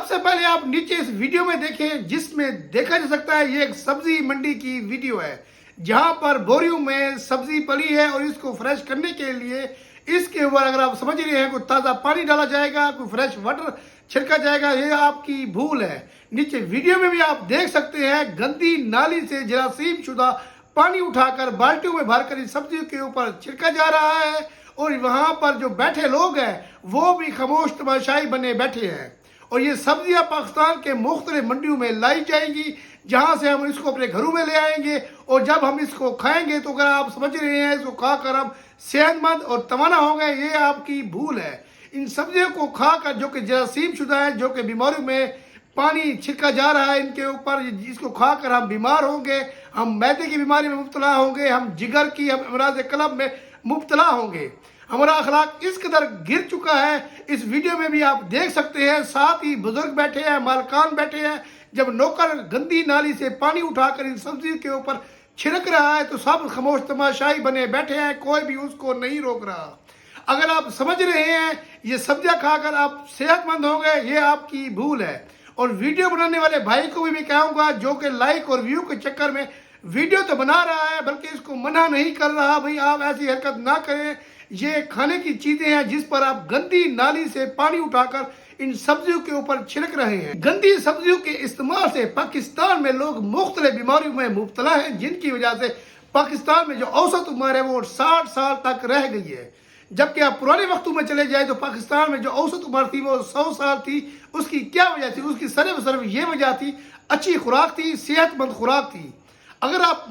سے پہلے آپ نیچے اس ویڈیو میں دیکھیں جس میں دیکھا جا سکتا ہے یہ ایک سبزی منڈی کی ویڈیو ہے جہاں پر بوریوں میں سبزی پلی ہے اور اس کو فریش کرنے کے لیے اس کے اوپر اگر آپ سمجھ رہے ہیں کوئی تازہ پانی ڈالا جائے گا، کوئی فریش واٹر چھڑکا جائے گا، یہ آپ کی بھول ہے۔ نیچے ویڈیو میں بھی آپ دیکھ سکتے ہیں گندی نالی سے جراثیم شدہ پانی اٹھا کر بالٹیوں میں بھر کر اس سبزی کے اوپر چھڑکا جا رہا ہے اور وہاں پر جو بیٹھے لوگ ہیں وہ بھی خاموش تماشائی بنے بیٹھے ہیں۔ اور یہ سبزیاں پاکستان کے مختلف منڈیوں میں لائی جائیں گی جہاں سے ہم اس کو اپنے گھروں میں لے آئیں گے اور جب ہم اس کو کھائیں گے تو اگر آپ سمجھ رہے ہیں اس کو کھا کر ہم صحت مند اور توانا ہوں گے، یہ آپ کی بھول ہے۔ ان سبزیوں کو کھا کر جو کہ جراثیم شدہ ہیں، جو کہ بیماریوں میں پانی چھڑکا جا رہا ہے ان کے اوپر، جس کو کھا کر ہم بیمار ہوں گے، ہم معدے کی بیماری میں مبتلا ہوں گے، ہم جگر کی امراض قلب میں مبتلا ہوں گے۔ ہمارا اخلاق اس قدر گر چکا ہے، اس ویڈیو میں بھی آپ دیکھ سکتے ہیں، ساتھ ہی بزرگ بیٹھے ہیں، مالکان بیٹھے ہیں۔ جب نوکر گندی نالی سے پانی اٹھا کر ان سبزی کے اوپر چھڑک رہا ہے تو سب خاموش تماشائی بنے بیٹھے ہیں، کوئی بھی اس کو نہیں روک رہا۔ اگر آپ سمجھ رہے ہیں یہ سبزیاں کھا کر آپ صحت مند ہوں گے، یہ آپ کی بھول ہے۔ اور ویڈیو بنانے والے بھائی کو بھی میں کہوں گا جو کہ لائک اور ویو کے چکر میں ویڈیو تو بنا رہا ہے بلکہ اس کو منع نہیں کر رہا، بھئی آپ ایسی حرکت نہ کریں۔ یہ کھانے کی چیزیں ہیں جس پر آپ گندی نالی سے پانی اٹھا کر ان سبزیوں کے اوپر چھڑک رہے ہیں۔ گندی سبزیوں کے استعمال سے پاکستان میں لوگ مختلف بیماریوں میں مبتلا ہیں جن کی وجہ سے پاکستان میں جو اوسط عمر ہے وہ 60 سال تک رہ گئی ہے، جبکہ آپ پرانے وقتوں میں چلے جائیں تو پاکستان میں جو اوسط عمر تھی وہ 100 سال تھی۔ اس کی کیا وجہ تھی؟ اس کی صرف یہ وجہ تھی، اچھی خوراک تھی، صحت مند خوراک تھی۔ اگر آپ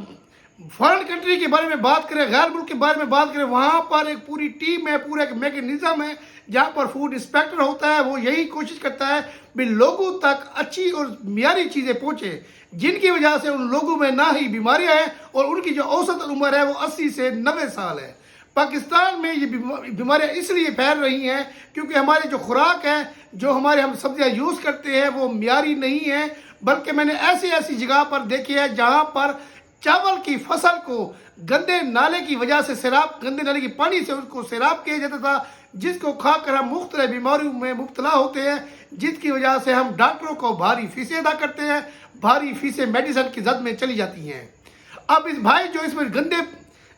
فارن کنٹری کے بارے میں بات کریں، غیر ملک کے بارے میں بات کریں، وہاں پر ایک پوری ٹیم ہے، پورا ایک میکینزم ہے جہاں پر فوڈ انسپیکٹر ہوتا ہے، وہ یہی کوشش کرتا ہے کہ لوگوں تک اچھی اور معیاری چیزیں پہنچے جن کی وجہ سے ان لوگوں میں نہ ہی بیماریاں ہیں اور ان کی جو اوسط عمر ہے وہ 80 سے 90 سال ہے۔ پاکستان میں یہ بیماریاں اس لیے پھیل رہی ہیں کیونکہ ہماری جو خوراک ہے، جو ہم سبزیاں یوز کرتے ہیں وہ معیاری نہیں ہے، بلکہ میں نے ایسی جگہ پر دیکھی ہے جہاں پر چاول کی فصل کو گندے نالے کی وجہ سے گندے نالے کی پانی سے اس کو سیراب کیا جاتا تھا، جس کو کھا کر ہم مختلف بیماریوں میں مبتلا ہوتے ہیں، جس کی وجہ سے ہم ڈاکٹروں کو بھاری فیسیں ادا کرتے ہیں، بھاری فیسیں میڈیسن کی زد میں چلی جاتی ہیں۔ اب اس بھائی جو اس میں گندے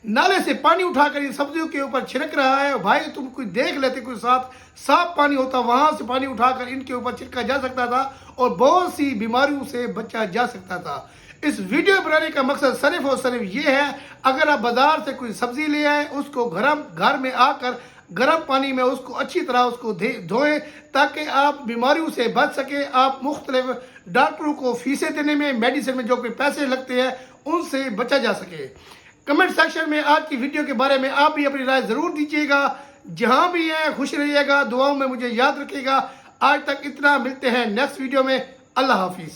نالے سے پانی اٹھا کر ان سبزیوں کے اوپر چھڑک رہا ہے، بھائی تم کوئی دیکھ لیتے، کوئی صاف پانی ہوتا، وہاں سے پانی اٹھا کر ان کے اوپر چھڑکا جا سکتا تھا اور بہت سی بیماریوں سے بچا جا سکتا تھا۔ اس ویڈیو بنانے کا مقصد صرف اور صرف یہ ہے، اگر آپ بازار سے کوئی سبزی لے آئیں، اس کو گھر میں آ کر گرم پانی میں اس کو اچھی طرح اس کو دھوئیں تاکہ آپ بیماریوں سے بچ سکیں، آپ مختلف ڈاکٹروں کو فیسیں دینے میں، میڈیسن میں جو کہ پیسے لگتے ہیں ان سے بچا جا سکے۔ کمنٹ سیکشن میں آج کی ویڈیو کے بارے میں آپ بھی اپنی رائے ضرور دیجیے گا۔ جہاں بھی ہیں خوش رہیے گا، دعاؤں میں مجھے یاد رکھیے گا۔ آج تک اتنا، ملتے ہیں نیکسٹ ویڈیو میں۔ اللہ حافظ۔